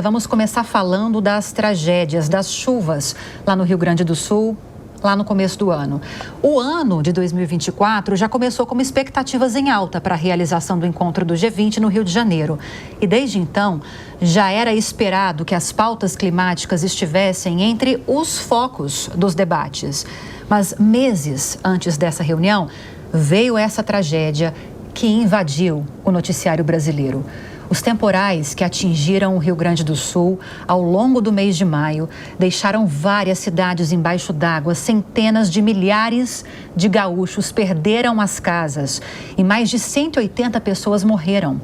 Vamos começar falando das tragédias, das chuvas lá no Rio Grande do Sul, lá no começo do ano. O ano de 2024 já começou com expectativas em alta para a realização do encontro do G20 no Rio de Janeiro. E desde então, já era esperado que as pautas climáticas estivessem entre os focos dos debates. Mas meses antes dessa reunião, veio essa tragédia que invadiu o noticiário brasileiro. Os temporais que atingiram o Rio Grande do Sul ao longo do mês de maio deixaram várias cidades embaixo d'água. Centenas de milhares de gaúchos perderam as casas e mais de 180 pessoas morreram.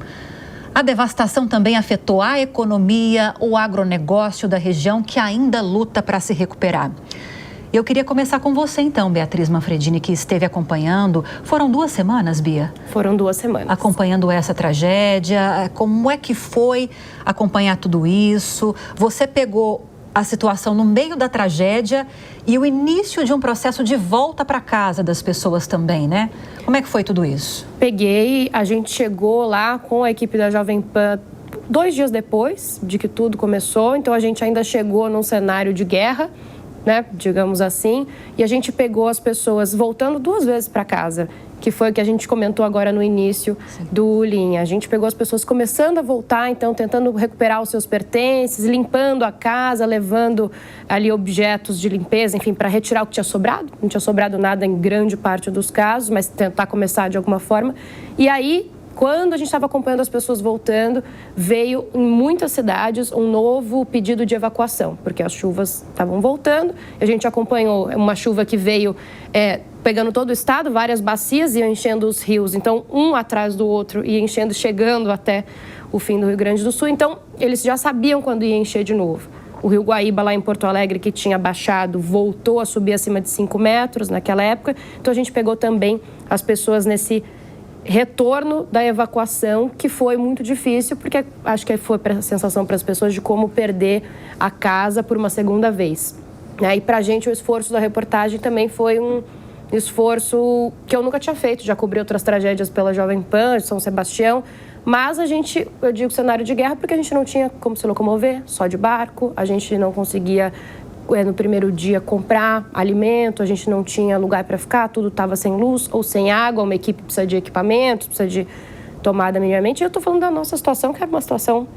A devastação também afetou a economia, o agronegócio da região, que ainda luta para se recuperar. Eu queria começar com você então, Beatriz Manfredini, que esteve acompanhando. Foram 2 semanas, Bia? Foram 2 semanas. Acompanhando essa tragédia. Como é que foi acompanhar tudo isso? Você pegou a situação no meio da tragédia e o início de um processo de volta para casa das pessoas também, né? Como é que foi tudo isso? Peguei, a gente chegou lá com a equipe da Jovem Pan 2 dias depois de que tudo começou. Então a gente ainda chegou num cenário de guerra, né, digamos assim, e a gente pegou as pessoas voltando 2 vezes para casa, que foi o que a gente comentou agora no início do Linha. A gente pegou as pessoas começando a voltar, então tentando recuperar os seus pertences, limpando a casa, levando ali objetos de limpeza, enfim, para retirar o que tinha sobrado. Não tinha sobrado nada em grande parte dos casos, mas tentar começar de alguma forma. E aí, quando a gente estava acompanhando as pessoas voltando, veio em muitas cidades um novo pedido de evacuação, porque as chuvas estavam voltando. A gente acompanhou uma chuva que veio pegando todo o estado, várias bacias iam enchendo os rios, então um atrás do outro ia enchendo, chegando até o fim do Rio Grande do Sul. Então, eles já sabiam quando ia encher de novo. O Rio Guaíba, lá em Porto Alegre, que tinha baixado, voltou a subir acima de 5 metros naquela época. Então, a gente pegou também as pessoas nesse retorno da evacuação, que foi muito difícil, porque acho que foi a sensação para as pessoas de como perder a casa por uma segunda vez. E para a gente o esforço da reportagem também foi um esforço que eu nunca tinha feito, já cobri outras tragédias pela Jovem Pan, de São Sebastião, mas eu digo cenário de guerra porque a gente não tinha como se locomover, só de barco, a gente não conseguia no primeiro dia comprar alimento, a gente não tinha lugar para ficar, tudo estava sem luz ou sem água, uma equipe precisa de equipamentos, precisa de tomada minimamente. E eu estou falando da nossa situação, que é uma situação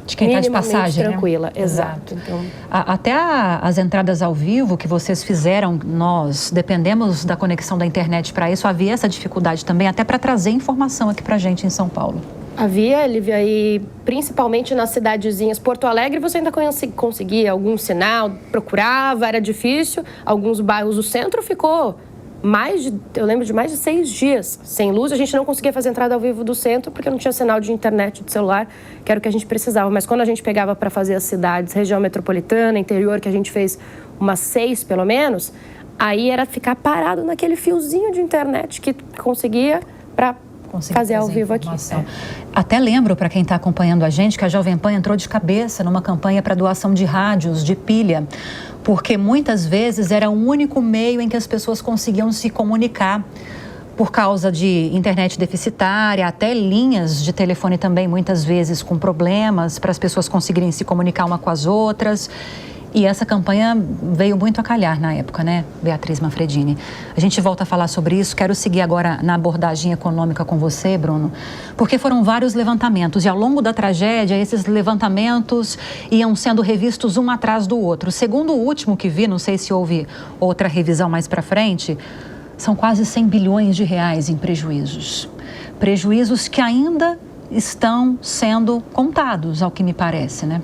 de quem está de passagem, tranquila. Né? Exato. Então... Até as entradas ao vivo que vocês fizeram, nós dependemos da conexão da internet para isso, havia essa dificuldade também, até para trazer informação aqui para a gente em São Paulo. Havia, Lívia, e principalmente nas cidadezinhas. Porto Alegre você ainda conseguia algum sinal, procurava, era difícil. Alguns bairros do centro ficou eu lembro de mais de 6 dias sem luz. A gente não conseguia fazer entrada ao vivo do centro porque não tinha sinal de internet, de celular, que era o que a gente precisava. Mas quando a gente pegava para fazer as cidades, região metropolitana, interior, que a gente fez umas 6 pelo menos, aí era ficar parado naquele fiozinho de internet que conseguia para fazer ao vivo aqui. Até lembro, para quem está acompanhando a gente, que a Jovem Pan entrou de cabeça numa campanha para doação de rádios, de pilha, porque muitas vezes era o único meio em que as pessoas conseguiam se comunicar por causa de internet deficitária, até linhas de telefone também, muitas vezes com problemas, para as pessoas conseguirem se comunicar uma com as outras. E essa campanha veio muito a calhar na época, né, Beatriz Manfredini? A gente volta a falar sobre isso. Quero seguir agora na abordagem econômica com você, Bruno, porque foram vários levantamentos e ao longo da tragédia esses levantamentos iam sendo revistos um atrás do outro. Segundo o último que vi, não sei se houve outra revisão mais para frente, são quase 100 bilhões de reais em prejuízos. Prejuízos que ainda estão sendo contados, ao que me parece, né?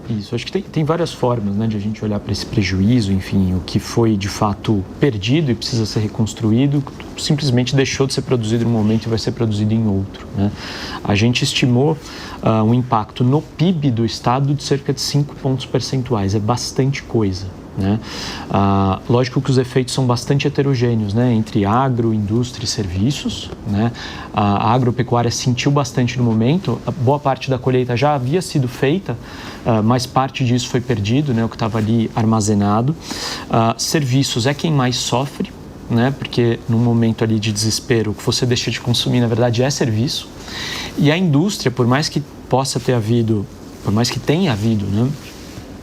Isso, acho que tem várias formas, né, de a gente olhar para esse prejuízo, enfim, o que foi de fato perdido e precisa ser reconstruído, simplesmente deixou de ser produzido em um momento e vai ser produzido em outro, né? A gente estimou um impacto no PIB do estado de cerca de 5 pontos percentuais, é bastante coisa, né? Lógico que os efeitos são bastante heterogêneos, né, entre agro, indústria e serviços, né? A agropecuária sentiu bastante no momento, a boa parte da colheita já havia sido feita, mas parte disso foi perdido, né, o que estava ali armazenado. Serviços é quem mais sofre, né, porque num momento ali de desespero, o que você deixa de consumir, na verdade, é serviço. E a indústria, por mais que possa ter havido por mais que tenha havido, né,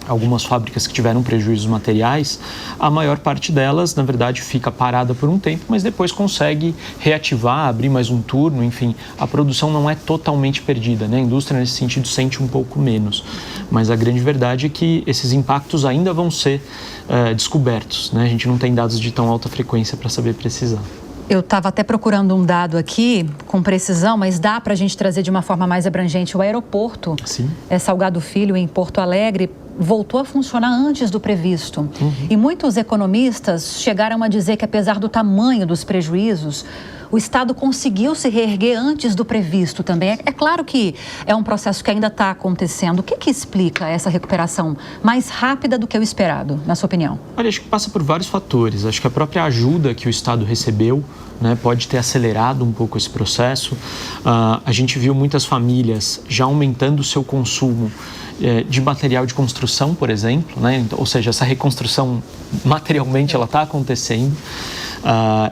algumas fábricas que tiveram prejuízos materiais, a maior parte delas, na verdade, fica parada por um tempo, mas depois consegue reativar, abrir mais um turno, enfim, a produção não é totalmente perdida, né? A indústria, nesse sentido, sente um pouco menos. Mas a grande verdade é que esses impactos ainda vão ser descobertos, né? A gente não tem dados de tão alta frequência para saber precisar. Eu estava até procurando um dado aqui com precisão, mas dá para a gente trazer de uma forma mais abrangente. O aeroporto Salgado Filho, em Porto Alegre, voltou a funcionar antes do previsto. E muitos economistas chegaram a dizer que, apesar do tamanho dos prejuízos, o Estado conseguiu se reerguer antes do previsto também. É claro que é um processo que ainda está acontecendo. O que explica essa recuperação mais rápida do que o esperado, na sua opinião? Olha, acho que passa por vários fatores. Acho que a própria ajuda que o Estado recebeu, né, pode ter acelerado um pouco esse processo. A gente viu muitas famílias já aumentando o seu consumo de material de construção, por exemplo, né? Ou seja, essa reconstrução materialmente ela está acontecendo.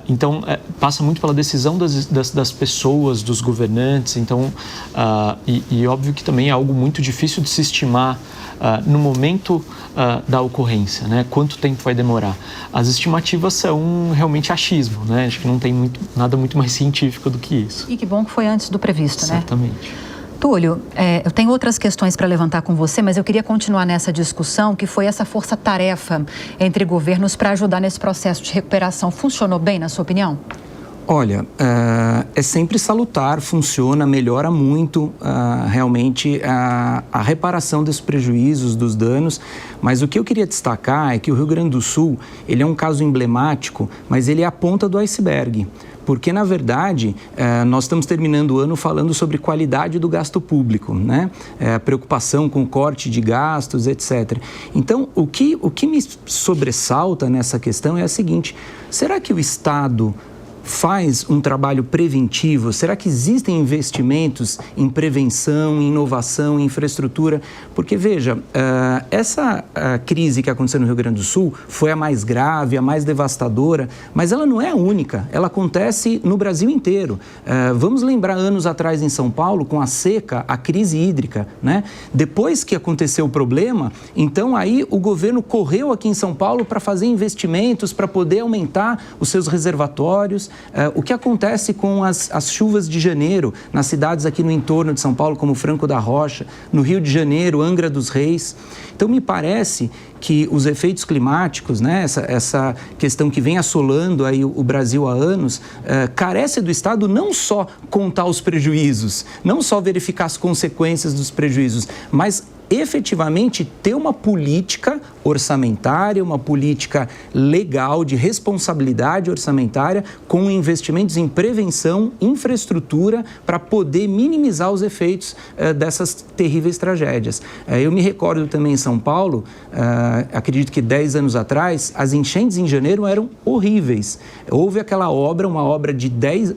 Então, passa muito pela decisão das pessoas, dos governantes. Então, e óbvio que também é algo muito difícil de se estimar no momento da ocorrência, né? Quanto tempo vai demorar? As estimativas são realmente achismo, né? Acho que não tem nada muito mais científico do que isso. E que bom que foi antes do previsto, né? Certamente. Túlio, eu tenho outras questões para levantar com você, mas eu queria continuar nessa discussão, que foi essa força-tarefa entre governos para ajudar nesse processo de recuperação. Funcionou bem, na sua opinião? Olha, é sempre salutar, funciona, melhora muito realmente a reparação desses prejuízos, dos danos, mas o que eu queria destacar é que o Rio Grande do Sul, ele é um caso emblemático, mas ele é a ponta do iceberg. Porque, na verdade, nós estamos terminando o ano falando sobre qualidade do gasto público, né? Preocupação com o corte de gastos, etc. Então, o que me sobressalta nessa questão é a seguinte: será que o Estado faz um trabalho preventivo? Será que existem investimentos em prevenção, em inovação, em infraestrutura? Porque, veja, essa crise que aconteceu no Rio Grande do Sul foi a mais grave, a mais devastadora, mas ela não é a única, ela acontece no Brasil inteiro. Vamos lembrar anos atrás em São Paulo, com a seca, a crise hídrica, né? Depois que aconteceu o problema, então aí o governo correu aqui em São Paulo para fazer investimentos, para poder aumentar os seus reservatórios. O que acontece com as chuvas de janeiro nas cidades aqui no entorno de São Paulo, como Franco da Rocha, no Rio de Janeiro, Angra dos Reis. Então, me parece que os efeitos climáticos, né, essa questão que vem assolando aí o Brasil há anos, carece do Estado não só contar os prejuízos, não só verificar as consequências dos prejuízos, mas efetivamente ter uma política orçamentária, uma política legal de responsabilidade orçamentária com investimentos em prevenção, infraestrutura, para poder minimizar os efeitos dessas terríveis tragédias. Eu me recordo também em São Paulo, acredito que 10 anos atrás, as enchentes em janeiro eram horríveis. Houve aquela obra, uma obra de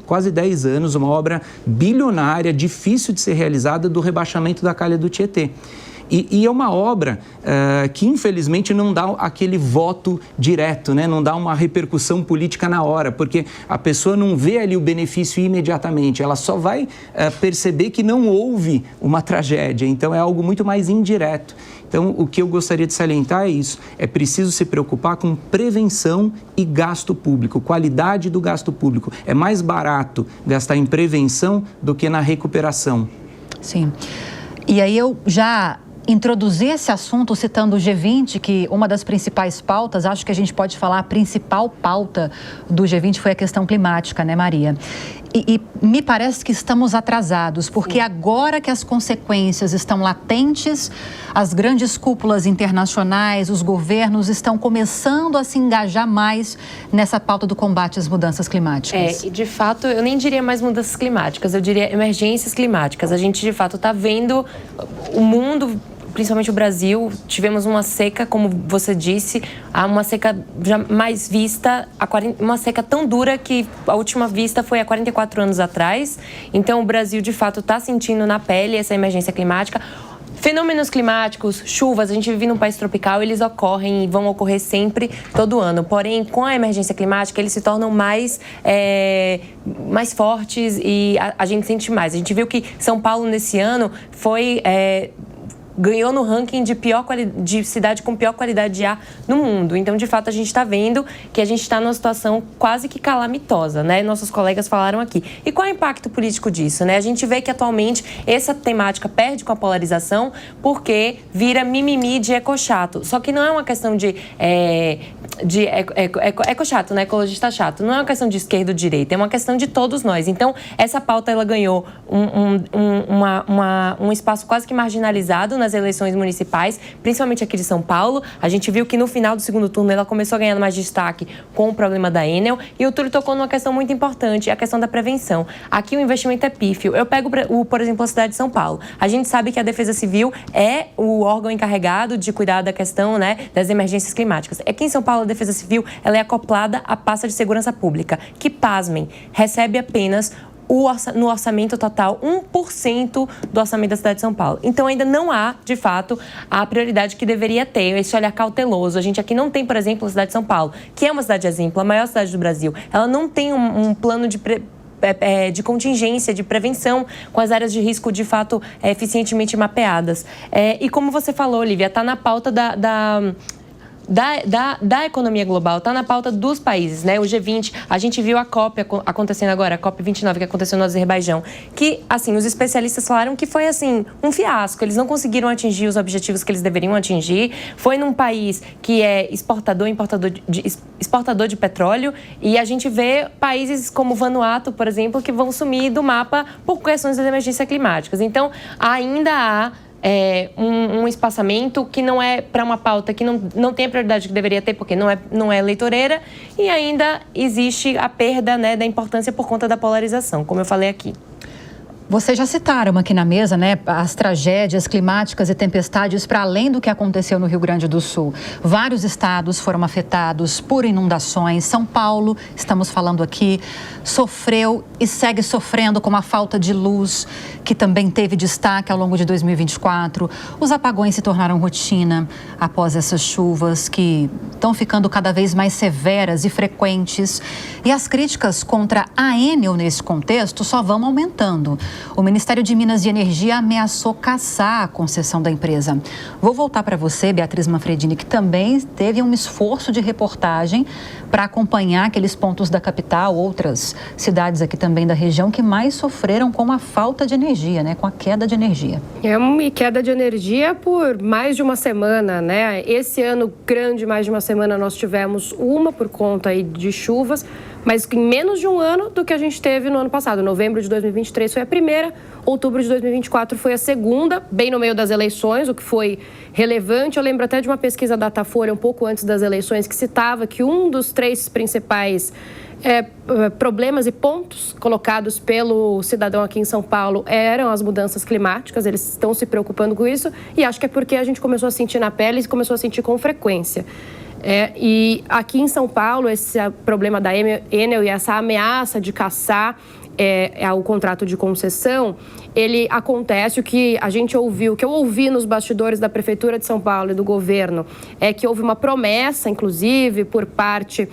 quase 10 anos, uma obra bilionária, difícil de ser realizada, do rebaixamento da calha do Tietê. E é uma obra que, infelizmente, não dá aquele voto direto, né? Não dá uma repercussão política na hora, porque a pessoa não vê ali o benefício imediatamente, ela só vai perceber que não houve uma tragédia, então é algo muito mais indireto. Então, o que eu gostaria de salientar é isso: é preciso se preocupar com prevenção e gasto público, qualidade do gasto público. É mais barato gastar em prevenção do que na recuperação. Sim. E aí eu já introduzir esse assunto citando o G20, que uma das principais pautas, acho que a gente pode falar, a principal pauta do G20 foi a questão climática, né, Maria? E me parece que estamos atrasados, porque agora que as consequências estão latentes, as grandes cúpulas internacionais, os governos estão começando a se engajar mais nessa pauta do combate às mudanças climáticas. E de fato, eu nem diria mais mudanças climáticas, eu diria emergências climáticas. A gente, de fato, está vendo o mundo, principalmente o Brasil, tivemos uma seca, como você disse, uma seca já mais vista, uma seca tão dura que a última vista foi há 44 anos atrás. Então, o Brasil, de fato, está sentindo na pele essa emergência climática. Fenômenos climáticos, chuvas, a gente vive num país tropical, eles ocorrem e vão ocorrer sempre, todo ano. Porém, com a emergência climática, eles se tornam mais fortes e a gente sente mais. A gente viu que São Paulo, nesse ano, foi ganhou no ranking de cidade com pior qualidade de ar no mundo. Então, de fato, a gente está vendo que a gente está numa situação quase que calamitosa, né? Nossos colegas falaram aqui. E qual é o impacto político disso, né? A gente vê que, atualmente, essa temática perde com a polarização porque vira mimimi de ecochato. Só que não é uma questão de ecochato, né? Ecologista chato. Não é uma questão de esquerda ou direita, é uma questão de todos nós. Então, essa pauta, ela ganhou um espaço quase que marginalizado nas eleições municipais, principalmente aqui de São Paulo. A gente viu que no final do segundo turno ela começou a ganhar mais destaque com o problema da Enel, e o Túlio tocou numa questão muito importante, a questão da prevenção. Aqui o investimento é pífio. Eu pego, por exemplo, a cidade de São Paulo. A gente sabe que a Defesa Civil é o órgão encarregado de cuidar da questão, né, das emergências climáticas. Aqui em São Paulo, a Defesa Civil, ela é acoplada à pasta de segurança pública, que, pasmem, recebe apenas no orçamento total 1% do orçamento da cidade de São Paulo. Então, ainda não há, de fato, a prioridade que deveria ter, esse olhar cauteloso. A gente aqui não tem, por exemplo, a cidade de São Paulo, que é uma cidade exemplo, a maior cidade do Brasil. Ela não tem um plano de contingência, de prevenção, com as áreas de risco, de fato, eficientemente mapeadas. E como você falou, Olivia, está na pauta da economia global, está na pauta dos países, né? O G20, a gente viu a COP acontecendo agora, a COP29 que aconteceu no Azerbaijão, que, assim, os especialistas falaram que foi, assim, um fiasco. Eles não conseguiram atingir os objetivos que eles deveriam atingir. Foi num país que é exportador de petróleo, e a gente vê países como Vanuatu, por exemplo, que vão sumir do mapa por questões das emergências climáticas. Então, ainda há um espaçamento que não é para uma pauta que não tem a prioridade que deveria ter, porque não é eleitoreira, e ainda existe a perda, né, da importância por conta da polarização, como eu falei aqui. Vocês já citaram aqui na mesa, né, as tragédias climáticas e tempestades para além do que aconteceu no Rio Grande do Sul. Vários estados foram afetados por inundações. São Paulo, estamos falando aqui, sofreu e segue sofrendo com a falta de luz, que também teve destaque ao longo de 2024. Os apagões se tornaram rotina após essas chuvas que estão ficando cada vez mais severas e frequentes. E as críticas contra a Enel nesse contexto só vão aumentando. O Ministério de Minas e Energia ameaçou cassar a concessão da empresa. Vou voltar para você, Beatriz Manfredini, que também teve um esforço de reportagem para acompanhar aqueles pontos da capital, outras cidades aqui também da região que mais sofreram com a falta de energia, né? Com a queda de energia. E queda de energia por mais de uma semana, né? Esse ano grande, mais de uma semana, nós tivemos uma por conta aí de chuvas, mas em menos de um ano do que a gente teve no ano passado. Novembro de 2023 foi a primeira, outubro de 2024 foi a segunda, bem no meio das eleições, o que foi relevante. Eu lembro até de uma pesquisa da Datafolha um pouco antes das eleições que citava que um dos 3 principais problemas e pontos colocados pelo cidadão aqui em São Paulo eram as mudanças climáticas. Eles estão se preocupando com isso, e acho que é porque a gente começou a sentir na pele e começou a sentir com frequência. E aqui em São Paulo, esse problema da Enel e essa ameaça de cassar o contrato de concessão, ele acontece. O que a gente ouviu, o que eu ouvi nos bastidores da Prefeitura de São Paulo e do governo, é que houve uma promessa, inclusive, por parte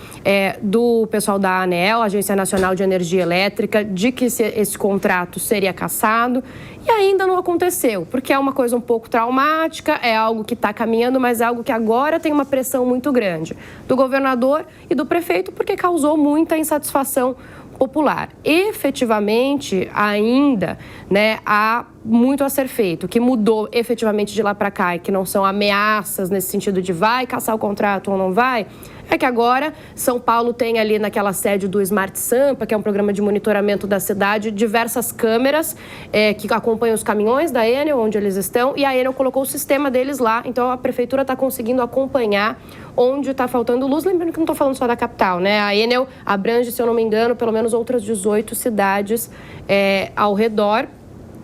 do pessoal da ANEEL, Agência Nacional de Energia Elétrica, de que esse contrato seria cassado, e ainda não aconteceu, porque é uma coisa um pouco traumática, é algo que está caminhando, mas é algo que agora tem uma pressão muito grande do governador e do prefeito, porque causou muita insatisfação popular. Efetivamente, ainda, né, há muito a ser feito. O que mudou efetivamente de lá para cá, e que não são ameaças nesse sentido de vai cassar o contrato ou não vai, é que agora São Paulo tem ali naquela sede do Smart Sampa, que é um programa de monitoramento da cidade, diversas câmeras que acompanham os caminhões da Enel, onde eles estão, e a Enel colocou o sistema deles lá, então a prefeitura está conseguindo acompanhar onde está faltando luz. Lembrando que não estou falando só da capital, né? A Enel abrange, se eu não me engano, pelo menos outras 18 cidades ao redor,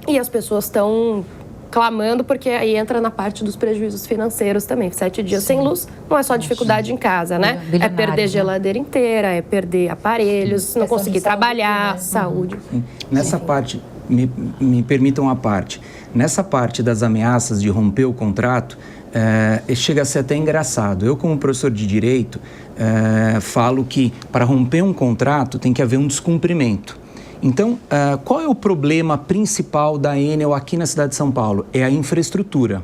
e as pessoas estão clamando, porque aí entra na parte dos prejuízos financeiros também. 7 dias sem luz não é só dificuldade em casa, né? É perder geladeira inteira, é perder aparelhos, não conseguir trabalhar, saúde. Nessa parte, me permitam uma parte. Nessa parte das ameaças de romper o contrato, chega a ser até engraçado. Eu, como professor de Direito, falo que para romper um contrato tem que haver um descumprimento. Então, qual é o problema principal da Enel aqui na cidade de São Paulo? É a infraestrutura.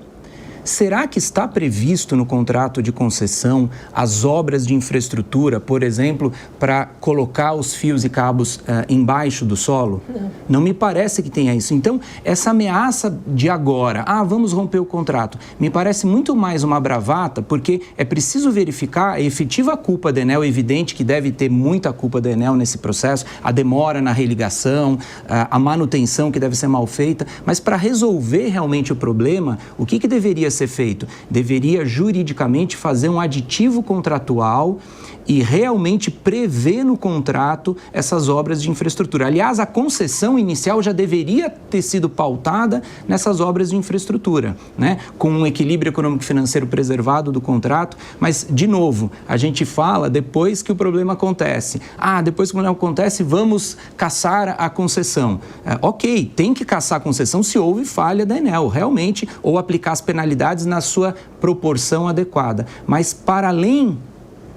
será que está previsto no contrato de concessão as obras de infraestrutura, por exemplo, para colocar os fios e cabos embaixo do solo? Não me parece que tenha isso. Então, essa ameaça de agora, vamos romper o contrato, me parece muito mais uma bravata, porque é preciso verificar a efetiva culpa da Enel. É evidente que deve ter muita culpa da Enel nesse processo, a demora na religação, a manutenção que deve ser mal feita, mas para resolver realmente o problema, o que deveria ser feito? Deveria juridicamente fazer um aditivo contratual e realmente prever no contrato essas obras de infraestrutura. Aliás, a concessão inicial já deveria ter sido pautada nessas obras de infraestrutura, né? Com um equilíbrio econômico-financeiro preservado do contrato, mas, de novo, a gente fala depois que o problema acontece. Depois que o problema acontece, vamos cassar a concessão. Ok, tem que cassar a concessão se houve falha da Enel, realmente, ou aplicar as penalidades na sua proporção adequada. Mas, para além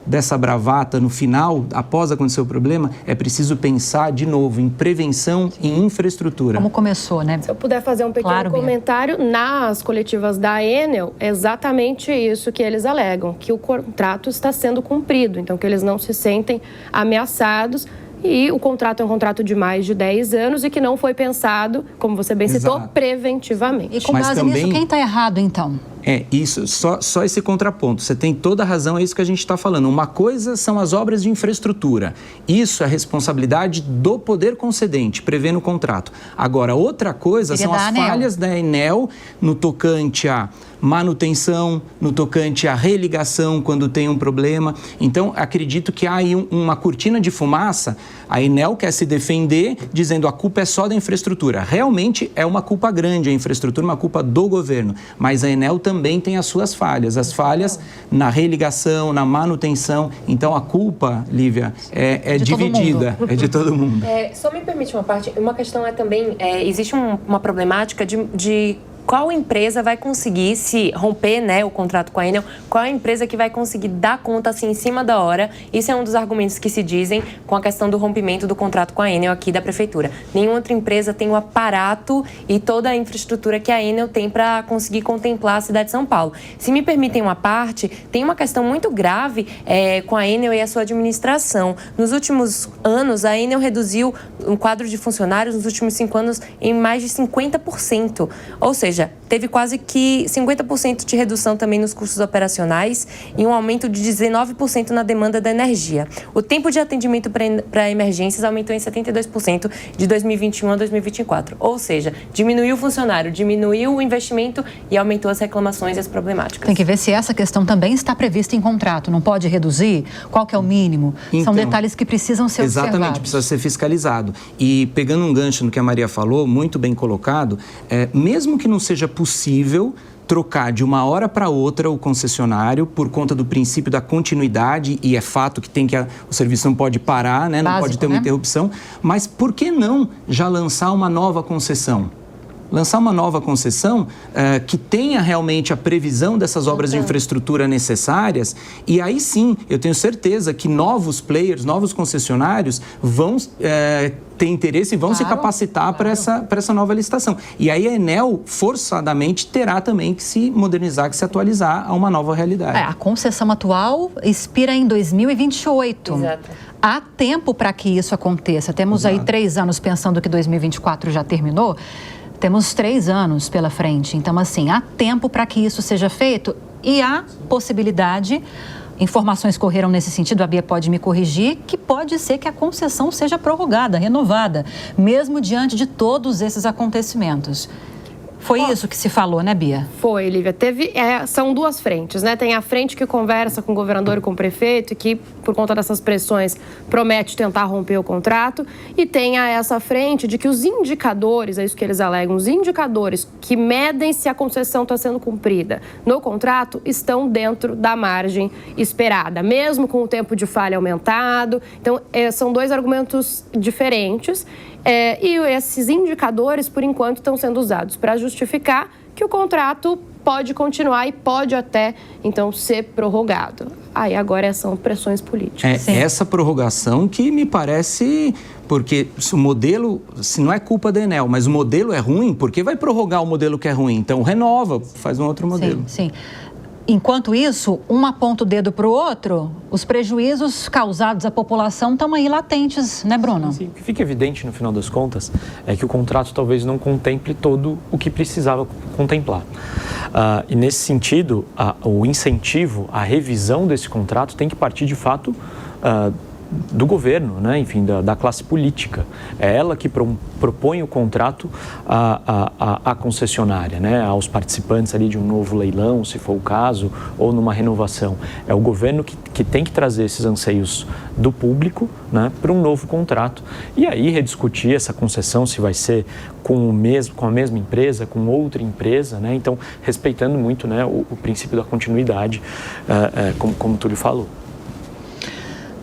dessa bravata no final, após acontecer o problema, é preciso pensar de novo em prevenção e infraestrutura. Como começou, né? Se eu puder fazer um pequeno comentário, nas coletivas da Enel, é exatamente isso que eles alegam, que o contrato está sendo cumprido, então que eles não se sentem ameaçados. E o contrato é um contrato de mais de 10 anos e que não foi pensado, como você bem citou, preventivamente. E com base nisso, quem está errado, então? Isso, só esse contraponto. Você tem toda a razão, é isso que a gente está falando. Uma coisa são as obras de infraestrutura. Isso é responsabilidade do poder concedente, prevê no contrato. Agora, outra coisa são as falhas da Enel no tocante a manutenção, no tocante à religação quando tem um problema. Então, acredito que há aí uma cortina de fumaça. A Enel quer se defender dizendo a culpa é só da infraestrutura. Realmente é uma culpa grande a infraestrutura, uma culpa do governo. Mas a Enel também tem as suas falhas. As falhas na religação, na manutenção. Então, a culpa, Lívia, é dividida. É de todo mundo. Só me permite uma questão também, existe uma problemática de qual empresa vai conseguir, se romper, né, o contrato com a Enel, qual a empresa que vai conseguir dar conta assim em cima da hora? Isso é um dos argumentos que se dizem com a questão do rompimento do contrato com a Enel aqui da Prefeitura. Nenhuma outra empresa tem o aparato e toda a infraestrutura que a Enel tem para conseguir contemplar a cidade de São Paulo. Se me permitem uma parte, tem uma questão muito grave com a Enel e a sua administração. Nos últimos anos, a Enel reduziu um quadro de funcionários, nos últimos 5 anos, em mais de 50%. Ou seja, teve quase que 50% de redução também nos custos operacionais e um aumento de 19% na demanda da energia. O tempo de atendimento para emergências aumentou em 72% de 2021 a 2024. Ou seja, diminuiu o funcionário, diminuiu o investimento e aumentou as reclamações e as problemáticas. Tem que ver se essa questão também está prevista em contrato. Não pode reduzir? Qual que é o mínimo? São detalhes que precisam ser observados. Exatamente, precisa ser fiscalizado. E pegando um gancho no que a Maria falou, muito bem colocado, mesmo que não seja possível trocar de uma hora para outra o concessionário por conta do princípio da continuidade, e é fato que o serviço não pode parar, né? Não pode ter uma interrupção, mas por que não já lançar uma nova concessão? Lançar uma nova concessão que tenha realmente a previsão dessas obras de infraestrutura necessárias, e aí sim, eu tenho certeza que novos players, novos concessionários vão ter interesse e vão se capacitar para essa nova licitação. E aí a Enel, forçadamente, terá também que se modernizar, que se atualizar a uma nova realidade. A concessão atual expira em 2028. Exato. Há tempo para que isso aconteça. Temos aí 3 anos, pensando que 2024 já terminou. Temos 3 anos pela frente, então assim, há tempo para que isso seja feito e há possibilidade, informações correram nesse sentido, a Bia pode me corrigir, que pode ser que a concessão seja prorrogada, renovada, mesmo diante de todos esses acontecimentos. Foi isso que se falou, né, Bia? Foi, Lívia. São 2 frentes, né? Tem a frente que conversa com o governador e com o prefeito, que, por conta dessas pressões, promete tentar romper o contrato. E tem essa frente de que os indicadores, é isso que eles alegam, os indicadores que medem se a concessão está sendo cumprida no contrato estão dentro da margem esperada, mesmo com o tempo de falha aumentado. Então, são 2 argumentos diferentes. E esses indicadores, por enquanto, estão sendo usados para justificar que o contrato pode continuar e pode até, então, ser prorrogado. Aí agora são pressões políticas. Essa prorrogação que me parece... Porque se o modelo, se não é culpa da Enel, mas o modelo é ruim, por que vai prorrogar o modelo que é ruim? Então renova, faz um outro modelo. Sim. Enquanto isso, um aponta o dedo para o outro, os prejuízos causados à população estão aí latentes, né, Bruno? Sim, o que fica evidente no final das contas é que o contrato talvez não contemple todo o que precisava contemplar. E nesse sentido, o incentivo, a revisão desse contrato tem que partir de fato do governo, né? Enfim, da classe política. É ela que propõe o contrato à concessionária, né? Aos participantes ali de um novo leilão, se for o caso, ou numa renovação. É o governo que tem que trazer esses anseios do público, né, para um novo contrato. E aí rediscutir essa concessão, se vai ser com a mesma empresa, com outra empresa, né? Então, respeitando muito, né, o princípio da continuidade, como o Túlio falou.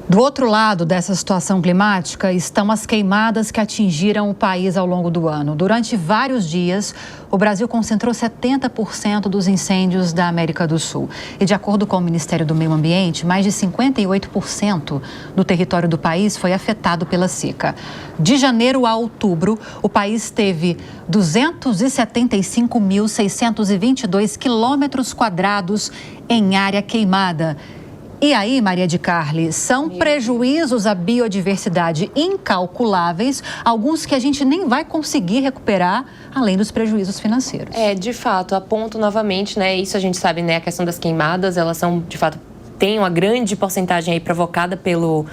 Do outro lado dessa situação climática estão as queimadas que atingiram o país ao longo do ano. Durante vários dias, o Brasil concentrou 70% dos incêndios da América do Sul. E de acordo com o Ministério do Meio Ambiente, mais de 58% do território do país foi afetado pela seca. De janeiro a outubro, o país teve 275.622 quilômetros quadrados em área queimada. E aí, Maria de Carli, são prejuízos à biodiversidade incalculáveis, alguns que a gente nem vai conseguir recuperar, além dos prejuízos financeiros. De fato, aponto novamente, né, isso a gente sabe, né, a questão das queimadas, elas são, de fato, tem uma grande porcentagem aí provocada pelo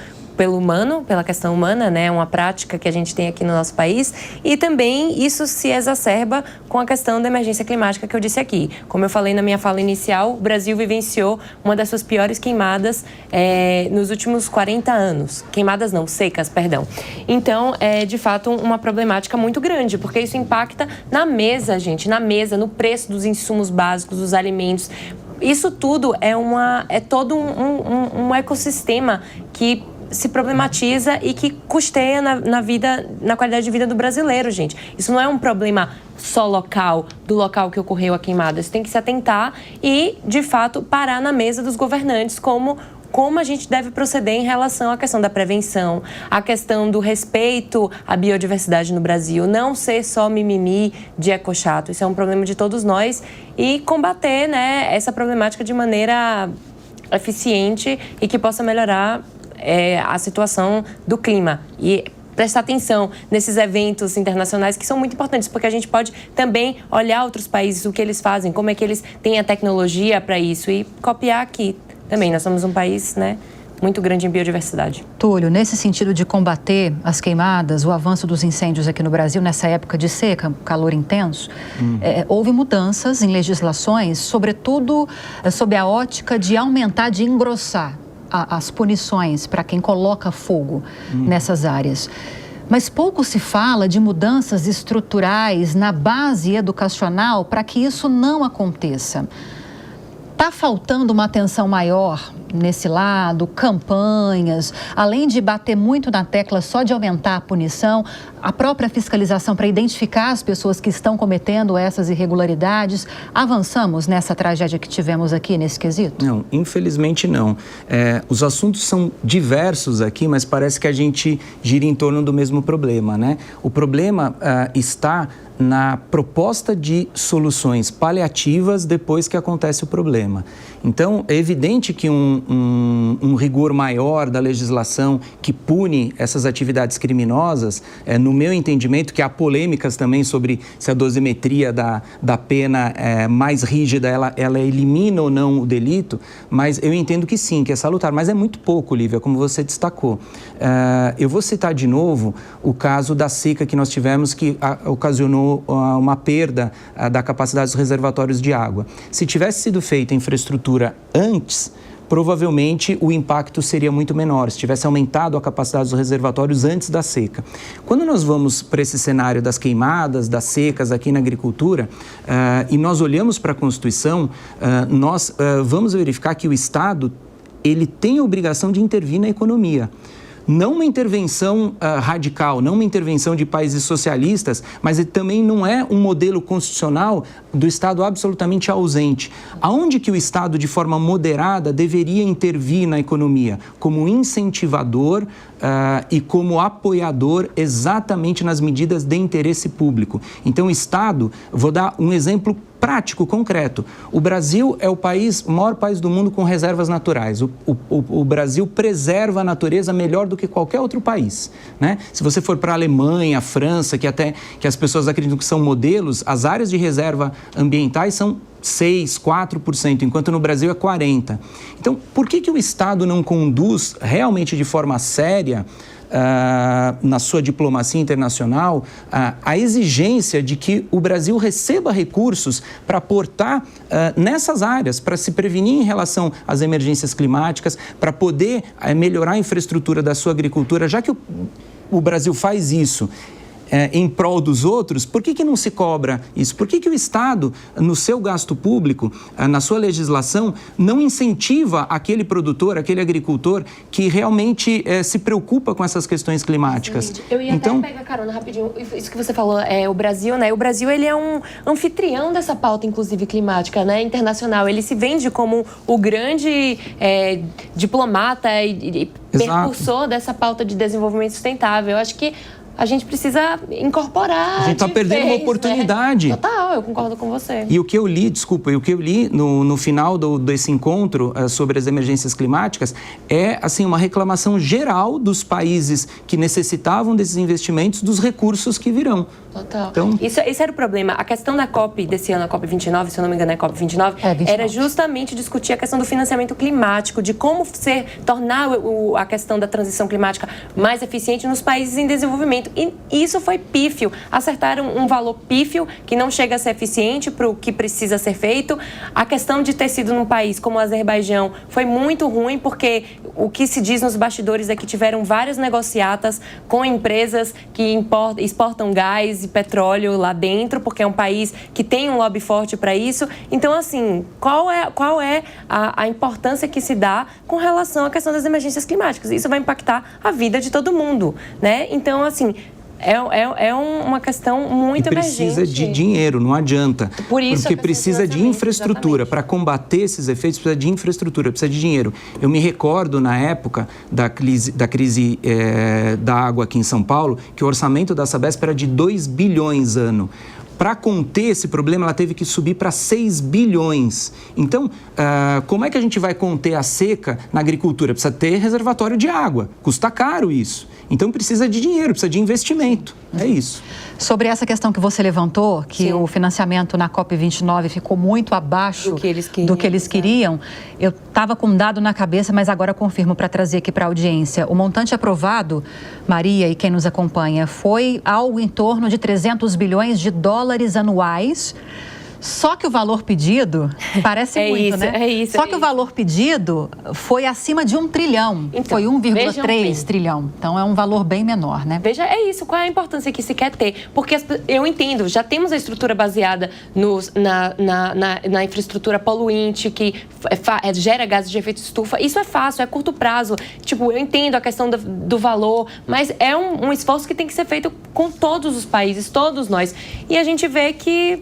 humano, pela questão humana, né? Uma prática que a gente tem aqui no nosso país. E também isso se exacerba com a questão da emergência climática que eu disse aqui. Como eu falei na minha fala inicial, o Brasil vivenciou uma das suas piores queimadas nos últimos 40 anos. Queimadas não, secas, perdão. Então, é de fato uma problemática muito grande, porque isso impacta na mesa, gente, na mesa, no preço dos insumos básicos, dos alimentos. Isso tudo é todo um ecossistema que se problematiza e que custeia na qualidade de vida do brasileiro, gente. Isso não é um problema só local, do local que ocorreu a queimada. Isso tem que se atentar e, de fato, parar na mesa dos governantes como a gente deve proceder em relação à questão da prevenção, à questão do respeito à biodiversidade no Brasil, não ser só mimimi de ecochato. Isso é um problema de todos nós e combater, né, essa problemática de maneira eficiente e que possa melhorar a situação do clima e prestar atenção nesses eventos internacionais que são muito importantes, porque a gente pode também olhar outros países, o que eles fazem, como é que eles têm a tecnologia para isso e copiar aqui também. Nós somos um país, né, muito grande em biodiversidade. Túlio, nesse sentido de combater as queimadas, o avanço dos incêndios aqui no Brasil, nessa época de seca, calor intenso, houve mudanças em legislações, sobretudo sob a ótica de aumentar, de engrossar as punições para quem coloca fogo nessas áreas. Mas pouco se fala de mudanças estruturais na base educacional para que isso não aconteça. Está faltando uma atenção maior nesse lado, campanhas, além de bater muito na tecla só de aumentar a punição, a própria fiscalização para identificar as pessoas que estão cometendo essas irregularidades. Avançamos nessa tragédia que tivemos aqui nesse quesito? Não, infelizmente não. Os assuntos são diversos aqui, mas parece que a gente gira em torno do mesmo problema, né? O problema está na proposta de soluções paliativas depois que acontece o problema. Então, é evidente que um rigor maior da legislação que pune essas atividades criminosas, no meu entendimento, que há polêmicas também sobre se a dosimetria da pena mais rígida, ela elimina ou não o delito, mas eu entendo que sim, que é salutar, mas é muito pouco, Lívia, como você destacou. Eu vou citar de novo o caso da seca que nós tivemos, que ocasionou uma perda da capacidade dos reservatórios de água. Se tivesse sido feita infraestrutura antes, provavelmente o impacto seria muito menor, se tivesse aumentado a capacidade dos reservatórios antes da seca. Quando nós vamos para esse cenário das queimadas, das secas aqui na agricultura, e nós olhamos para a Constituição, nós vamos verificar que o Estado ele tem a obrigação de intervir na economia. não uma intervenção radical, não uma intervenção de países socialistas, mas ele também não é um modelo constitucional do Estado absolutamente ausente. Aonde que o Estado, de forma moderada, deveria intervir na economia? Como incentivador e como apoiador exatamente nas medidas de interesse público. Então, o Estado, vou dar um exemplo prático, concreto. O Brasil é o maior país do mundo com reservas naturais. O Brasil preserva a natureza melhor do que qualquer outro país, né? Se você for para a Alemanha, a França, que as pessoas acreditam que são modelos, as áreas de reserva ambientais são 6%, 4%, enquanto no Brasil é 40%. Então, por que o Estado não conduz realmente de forma séria na sua diplomacia internacional, a exigência de que o Brasil receba recursos para aportar nessas áreas, para se prevenir em relação às emergências climáticas, para poder melhorar a infraestrutura da sua agricultura, já que o Brasil faz isso em prol dos outros, por que não se cobra isso? Por que o Estado, no seu gasto público, na sua legislação, não incentiva aquele produtor, aquele agricultor que realmente se preocupa com essas questões climáticas? Eu ia até pegar carona rapidinho, isso que você falou, o Brasil, né? O Brasil, ele é um anfitrião dessa pauta, inclusive, climática, né? Internacional. Ele se vende como o grande diplomata e percursor dessa pauta de desenvolvimento sustentável. Eu acho que a gente precisa incorporar. A gente está perdendo uma oportunidade. Né? Total, eu concordo com você. E o que eu li, no final desse encontro sobre as emergências climáticas é, assim, uma reclamação geral dos países que necessitavam desses investimentos, dos recursos que virão. Total. Então, esse era o problema. A questão da COP desse ano, a COP 29, se eu não me engano é COP 29, era justamente discutir a questão do financiamento climático, de como tornar a questão da transição climática mais eficiente nos países em desenvolvimento. E isso foi pífio. Acertaram um valor pífio que não chega a ser eficiente para o que precisa ser feito. A questão de ter sido num país como o Azerbaijão foi muito ruim, porque o que se diz nos bastidores é que tiveram várias negociatas com empresas que exportam gás e petróleo lá dentro, porque é um país que tem um lobby forte para isso. Então, assim, qual é a importância que se dá com relação à questão das emergências climáticas? Isso vai impactar a vida de todo mundo, né? Então, assim, é uma questão muito emergente. Precisa de dinheiro, não adianta. Por isso porque precisa de infraestrutura. Para combater esses efeitos, precisa de infraestrutura, precisa de dinheiro. Eu me recordo, na época da crise da água aqui em São Paulo, que o orçamento da Sabesp era de 2 bilhões ano. Para conter esse problema, ela teve que subir para 6 bilhões. Então, como é que a gente vai conter a seca na agricultura? Precisa ter reservatório de água. Custa caro isso. Então, precisa de dinheiro, precisa de investimento. É isso. Sobre essa questão que você levantou, que Sim. o financiamento na COP29 ficou muito abaixo do que eles queriam, eu estava com um dado na cabeça, mas agora confirmo para trazer aqui para a audiência. O montante aprovado, Maria e quem nos acompanha, foi algo em torno de 300 bilhões de dólares anuais. Só que o valor pedido, parece muito, né? Só que o valor pedido foi acima de 1 trilhão. Então, foi 1,3 trilhão. Então, é um valor bem menor, né? Veja, é isso. Qual é a importância que se quer ter? Porque eu entendo, já temos a estrutura baseada na infraestrutura poluinte, que gera gases de efeito estufa. Isso é fácil, é curto prazo. Tipo, eu entendo a questão do valor, mas é um esforço que tem que ser feito com todos os países, todos nós. E a gente vê que...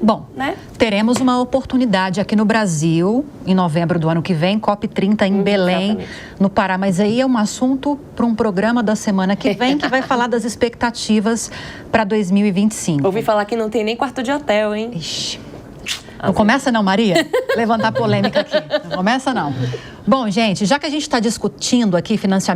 Bom, né? Teremos uma oportunidade aqui no Brasil, em novembro do ano que vem, COP30 em Belém, no Pará. Mas aí é um assunto para um programa da semana que vem, que vai falar das expectativas para 2025. Ouvi falar que não tem nem quarto de hotel, hein? Ixi. Não começa não, Maria? Levantar polêmica aqui. Não começa não. Bom, gente, já que a gente está discutindo aqui financiamento